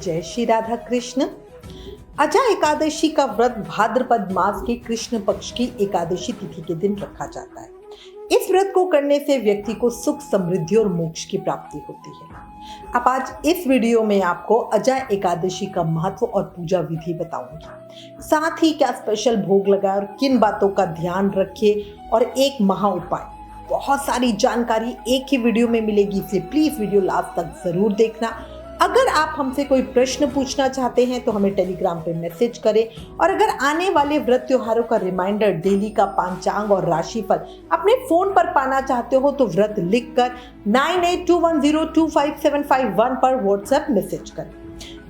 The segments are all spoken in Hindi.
जय श्री राधा कृष्ण। अजा एकादशी का व्रत भाद्रपद मास के कृष्ण पक्ष की एकादशी तिथि के दिन रखा जाता है। इस व्रत को करने से व्यक्ति को सुख, समृद्धि और मोक्ष की प्राप्ति होती है। अब आज इस वीडियो में आपको अजा एकादशी का महत्व और पूजा विधि बताऊंगी। साथ ही क्या स्पेशल भोग लगाए और किन बातों का ध्यान रखे और एक महा उपाय। बहुत सारी जानकारी एक ही वीडियो में मिलेगी, इसलिए प्लीज वीडियो लास्ट तक जरूर देखना। अगर आप हमसे कोई प्रश्न पूछना चाहते हैं तो हमें टेलीग्राम पे मैसेज करें, और अगर आने वाले व्रत त्योहारों का रिमाइंडर, डेली का पांचांग और राशिफल अपने फोन पर पाना चाहते हो तो व्रत लिखकर 9821025751 पर व्हाट्सएप मैसेज करें।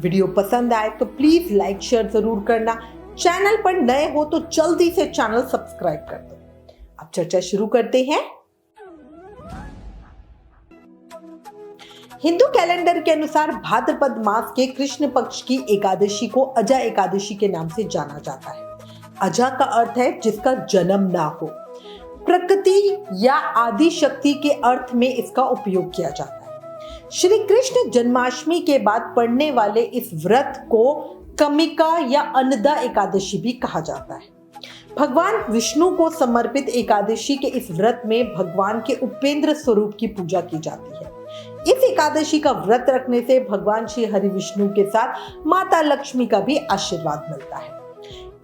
वीडियो पसंद आए तो प्लीज लाइक शेयर जरूर करना। चैनल पर नए हो तो जल्दी से चैनल सब्सक्राइब कर दो। अब चर्चा शुरू करते हैं। हिंदू कैलेंडर के अनुसार भाद्रपद मास के कृष्ण पक्ष की एकादशी को अजा एकादशी के नाम से जाना जाता है। अजा का अर्थ है जिसका जन्म ना हो। प्रकृति या आदि शक्ति के अर्थ में इसका उपयोग किया जाता है। श्री कृष्ण जन्माष्टमी के बाद पड़ने वाले इस व्रत को कमिका या अन्नदा एकादशी भी कहा जाता है। भगवान विष्णु को समर्पित एकादशी के इस व्रत में भगवान के उपेंद्र स्वरूप की पूजा की जाती है। इस एकादशी का व्रत रखने से भगवान श्री हरि विष्णु के साथ माता लक्ष्मी का भी आशीर्वाद मिलता है।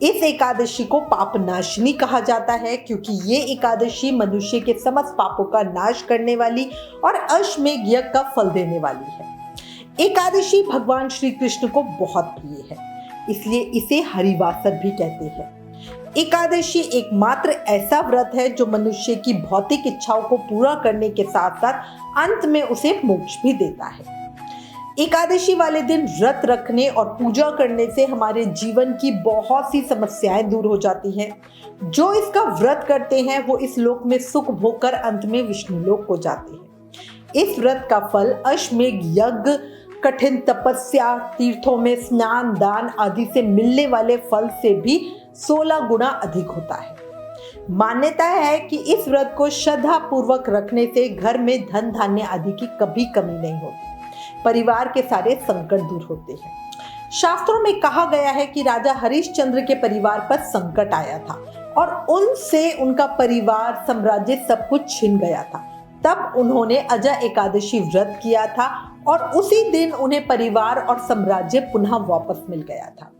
इस एकादशी को पाप नाशिनी कहा जाता है क्योंकि ये एकादशी मनुष्य के समस्त पापों का नाश करने वाली और अश्वमेध यज्ञ का फल देने वाली है। एकादशी भगवान श्री कृष्ण को बहुत प्रिय है, इसलिए इसे हरिवासर भी कहते हैं। एकादशी एकमात्र ऐसा व्रत है जो मनुष्य की भौतिक इच्छाओं को पूरा करने के साथ साथ अंत में उसे मोक्ष भी देता है। एकादशी वाले दिन व्रत रखने और पूजा करने से हमारे जीवन की बहुत सी समस्याएं दूर हो जाती हैं। जो इसका व्रत करते हैं वो इस लोक में सुख भोग कर अंत में विष्णु लोक को जाते हैं। इस व्रत का फल अश्वमेध यज्ञ, कठिन तपस्या, तीर्थों में स्नान, दान आदि से मिलने वाले फल से भी 16 गुना अधिक होता है। मान्यता है कि इस व्रत को श्रद्धा पूर्वक रखने से घर में धन धान्य आदि की कभी कमी नहीं होती, परिवार के सारे संकट दूर होते हैं। शास्त्रों में कहा गया है कि राजा हरिश्चंद्र के परिवार पर संकट आया था और उनसे उनका परिवार, साम्राज्य सब कुछ छिन गया था। तब उन्होंने अजा एकादशी व्रत किया था और उसी दिन उन्हें परिवार और साम्राज्य पुनः वापस मिल गया था।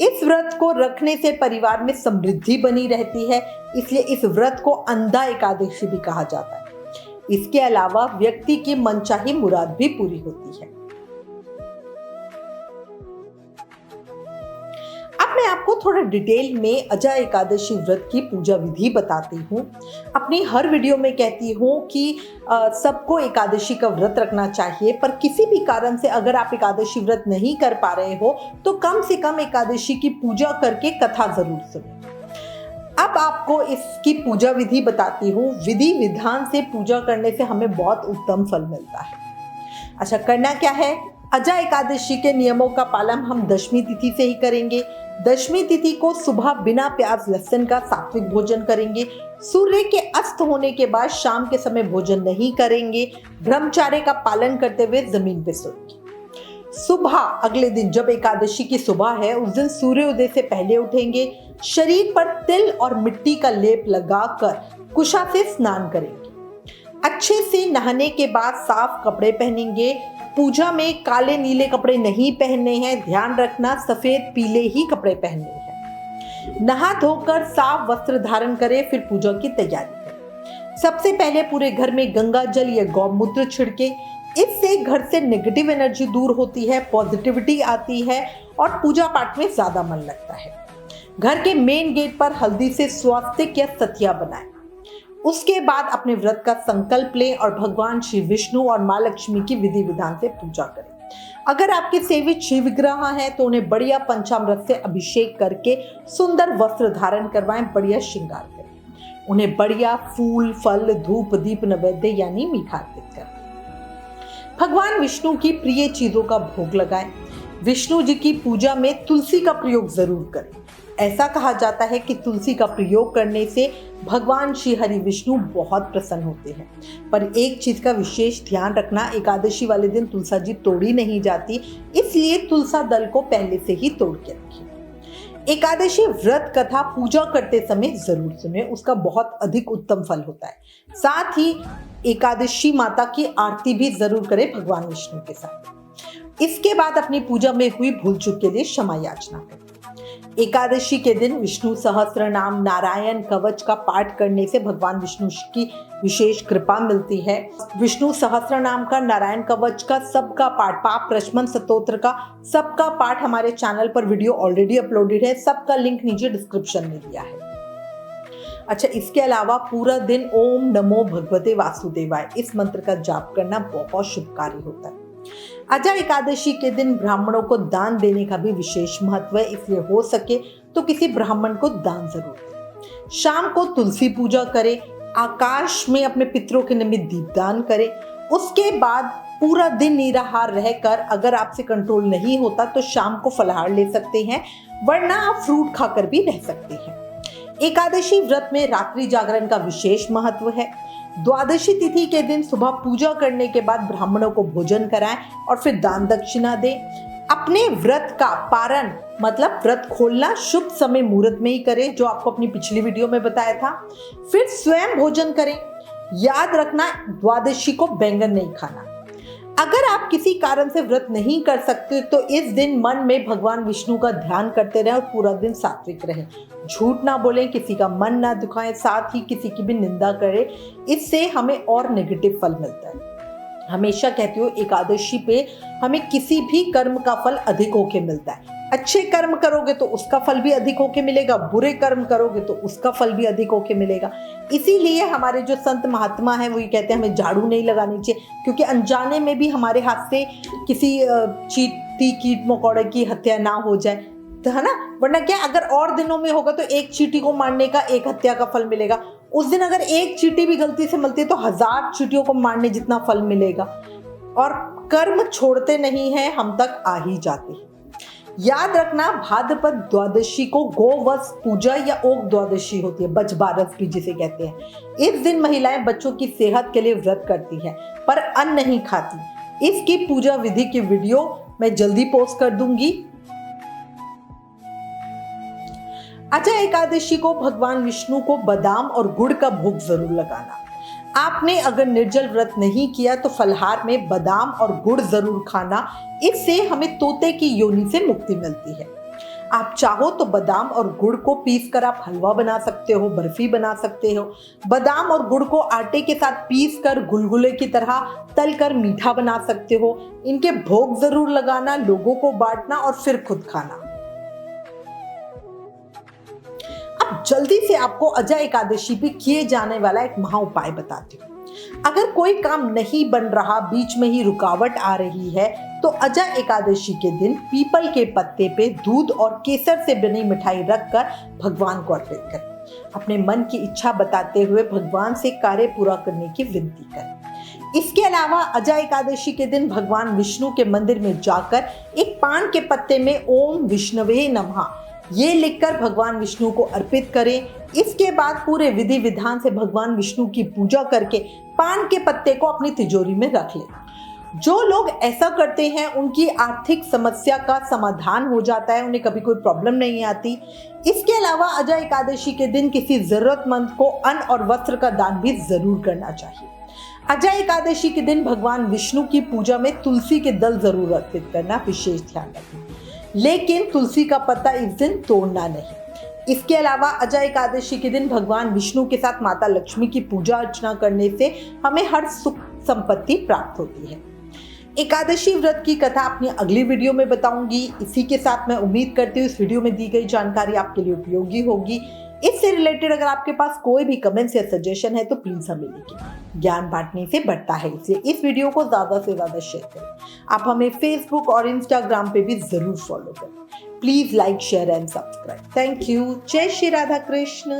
इस व्रत को रखने से परिवार में समृद्धि बनी रहती है, इसलिए इस व्रत को अन्नदा एकादशी भी कहा जाता है। इसके अलावा व्यक्ति की मनचाही मुराद भी पूरी होती है। अब मैं आपको थोड़ा डिटेल में अजा एकादशी व्रत की पूजा विधि बताती हूँ। अपनी हर वीडियो में कहती हूँ कि सबको एकादशी का व्रत रखना चाहिए, पर किसी भी कारण से अगर आप एकादशी व्रत नहीं कर पा रहे हो तो कम से कम एकादशी की पूजा करके कथा जरूर सुनें। अब आपको इसकी पूजा विधि बताती हूँ। विधि विधान से पूजा करने से हमें बहुत उत्तम फल मिलता है। अच्छा, करना क्या है? अजा एकादशी के नियमों का पालन हम दशमी तिथि से ही करेंगे। दशमी तिथि को सुबह बिना प्याज लहसुन का सात्विक भोजन करेंगे। सूर्य के अस्त होने के बाद शाम के समय भोजन नहीं करेंगे। ब्रह्मचर्य का पालन करते हुए जमीन पे सोएंगे। सुबह अगले दिन जब एकादशी की सुबह है उस दिन सूर्योदय से पहले उठेंगे। शरीर पर तिल और मिट्टी का लेप लगाकर कुशा से स्नान करेंगे। अच्छे से नहाने के बाद साफ कपड़े पहनेंगे। पूजा में काले नीले कपड़े नहीं पहनने हैं, ध्यान रखना सफेद पीले ही कपड़े पहनने हैं। नहा धोकर साफ वस्त्र धारण करें, फिर पूजा की तैयारी करें। सबसे पहले पूरे घर में गंगा जल या गौमूत्र छिड़के। इससे घर से नेगेटिव एनर्जी दूर होती है, पॉजिटिविटी आती है और पूजा पाठ में ज्यादा मन लगता है। घर के मेन गेट पर हल्दी से स्वास्तिक या सतिया बनाएं। उसके बाद अपने व्रत का संकल्प लें और भगवान श्री विष्णु और माँ लक्ष्मी की विधि विधान से पूजा करें। अगर आपके सेवित शिव विग्रह हैं तो उन्हें बढ़िया पंचामृत से अभिषेक करके सुंदर वस्त्र धारण करवाएं, बढ़िया श्रृंगार करें। उन्हें बढ़िया फूल, फल, धूप, दीप नैवेद्य यानी मीठा अर्पित करें। भगवान विष्णु की प्रिय चीजों का भोग लगाएं। विष्णु जी की पूजा में तुलसी का प्रयोग जरूर करें। ऐसा कहा जाता है कि तुलसी का प्रयोग करने से भगवान श्री हरि विष्णु बहुत प्रसन्न होते हैं। पर एक चीज का विशेष ध्यान रखना, एकादशी वाले दिन तुलसा जी तोड़ी नहीं जाती, इसलिए तुलसा दल को पहले से ही तोड़ के रखिए। एकादशी व्रत कथा पूजा करते समय जरूर सुने, उसका बहुत अधिक उत्तम फल होता है। साथ ही एकादशी माता की आरती भी जरूर करें भगवान विष्णु के साथ। इसके बाद अपनी पूजा में हुई भूल चूक के लिए क्षमा याचना करें। एकादशी के दिन विष्णु सहस्त्र नाम नारायण कवच का पाठ करने से भगवान विष्णु की विशेष कृपा मिलती है। विष्णु सहस्त्र नाम का, नारायण कवच का सबका पाठ, पाप प्रशमन स्तोत्र का सबका पाठ हमारे चैनल पर वीडियो ऑलरेडी अपलोडेड है, सबका लिंक नीचे डिस्क्रिप्शन में दिया है। अच्छा, इसके अलावा पूरा दिन ओम नमो भगवते वासुदेवाय इस मंत्र का जाप करना बहुत शुभकारी होता है। अजा एकादशी के दिन ब्राह्मणों को दान देने का भी विशेष महत्व है, इसलिए हो सके तो किसी ब्राह्मण को दान जरूर दें। शाम को तुलसी पूजा करें, आकाश में अपने पितरों के निमित्त दीपदान करें। उसके बाद पूरा दिन निराहार रहकर अगर आपसे कंट्रोल नहीं होता तो शाम को फलाहार ले सकते हैं, वरना आप फ्रूट खाकर भी रह सकते हैं। एकादशी व्रत में रात्रि जागरण का विशेष महत्व है। द्वादशी तिथि के दिन सुबह पूजा करने के बाद ब्राह्मणों को भोजन कराएं और फिर दान दक्षिणा दें। अपने व्रत का पारण मतलब व्रत खोलना शुभ समय मुहूर्त में ही करें, जो आपको अपनी पिछली वीडियो में बताया था। फिर स्वयं भोजन करें। याद रखना, द्वादशी को बैंगन नहीं खाना। अगर आप किसी कारण से व्रत नहीं कर सकते तो इस दिन मन में भगवान विष्णु का ध्यान करते रहें और पूरा दिन सात्विक रहें। झूठ ना बोलें, किसी का मन ना दुखाएं, साथ ही किसी की भी निंदा करें, इससे हमें और नेगेटिव फल मिलता है। हमेशा कहती हूँ, एकादशी पे हमें किसी भी कर्म का फल अधिक होके मिलता है। अच्छे कर्म करोगे तो उसका फल भी अधिक होके मिलेगा, बुरे कर्म करोगे तो उसका फल भी अधिक होके मिलेगा। इसीलिए हमारे जो संत महात्मा हैं वो ये कहते हैं हमें झाड़ू नहीं लगानी चाहिए, क्योंकि अनजाने में भी हमारे हाथ से किसी चींटी कीट मकोड़े की हत्या ना हो जाए, तो है ना। वरना क्या, अगर और दिनों में होगा तो एक चींटी को मारने का एक हत्या का फल मिलेगा, उस दिन अगर एक चींटी भी गलती से मिलती है तो 1000 चींटियों को मारने जितना फल मिलेगा। और कर्म छोड़ते नहीं है, हम तक आ ही जाते हैं। याद रखना, भाद्रपद द्वादशी को गोवत्स पूजा या ओक द्वादशी होती है, बजबारस भी जिसे कहते हैं। इस दिन महिलाएं बच्चों की सेहत के लिए व्रत करती हैं, पर अन्न नहीं खाती। इसकी पूजा विधि की वीडियो मैं जल्दी पोस्ट कर दूंगी। अजा एकादशी को भगवान विष्णु को बादाम और गुड़ का भोग जरूर लगाना। आपने अगर निर्जल व्रत नहीं किया तो फलहार में बादाम और गुड़ जरूर खाना, इससे हमें तोते की योनि से मुक्ति मिलती है। आप चाहो तो बादाम और गुड़ को पीस कर आप हलवा बना सकते हो, बर्फी बना सकते हो। बादाम और गुड़ को आटे के साथ पीस कर गुलगुले की तरह तल कर मीठा बना सकते हो। इनके भोग जरूर लगाना, लोगों को बांटना और फिर खुद खाना। अब जल्दी से आपको अजा एकादशी पे किए जाने वाला एक महा उपाय बताती हूँ। अगर कोई काम नहीं बन रहा, बीच में ही रुकावट आ रही है, तो अजा एकादशी के दिन पीपल के पत्ते पे दूध और केसर से बनी मिठाई रखकर भगवान को अर्पित करें। अपने मन की इच्छा बताते हुए भगवान से कार्य पूरा करने की विनती करें। इसके अलावा अजा एकादशी के दिन भगवान विष्णु के मंदिर में जाकर एक पान के पत्ते में ओम विष्णवे नमः ये लिखकर भगवान विष्णु को अर्पित करें। इसके बाद पूरे विधि विधान से भगवान विष्णु की पूजा करके पान के पत्ते को अपनी तिजोरी में रख लें। जो लोग ऐसा करते हैं उनकी आर्थिक समस्या का समाधान हो जाता है, उन्हें कभी कोई प्रॉब्लम नहीं आती। इसके अलावा अजा एकादशी के दिन किसी जरूरतमंद को अन्न और वस्त्र का दान भी जरूर करना चाहिए। अजा एकादशी के दिन भगवान विष्णु की पूजा में तुलसी के दल जरूर अर्पित करना, विशेष ध्यान रखें। लेकिन तुलसी का पत्ता इस दिन तोड़ना नहीं। इसके अलावा अजा एकादशी के दिन भगवान विष्णु के साथ माता लक्ष्मी की पूजा अर्चना करने से हमें हर सुख संपत्ति प्राप्त होती है। एकादशी व्रत की कथा अपनी अगली वीडियो में बताऊंगी। इसी के साथ मैं उम्मीद करती हूँ इस वीडियो में दी गई जानकारी आपके लिए उपयोगी होगी। इससे रिलेटेड अगर आपके पास कोई भी कमेंट्स या सजेशन है तो प्लीज हमें लिखिए। ज्ञान बांटने से बढ़ता है, इसलिए इस वीडियो को ज्यादा से ज्यादा शेयर करें। आप हमें फेसबुक और इंस्टाग्राम पे भी जरूर फॉलो करें। Please like, share and subscribe. Thank you. जय श्री राधा कृष्ण।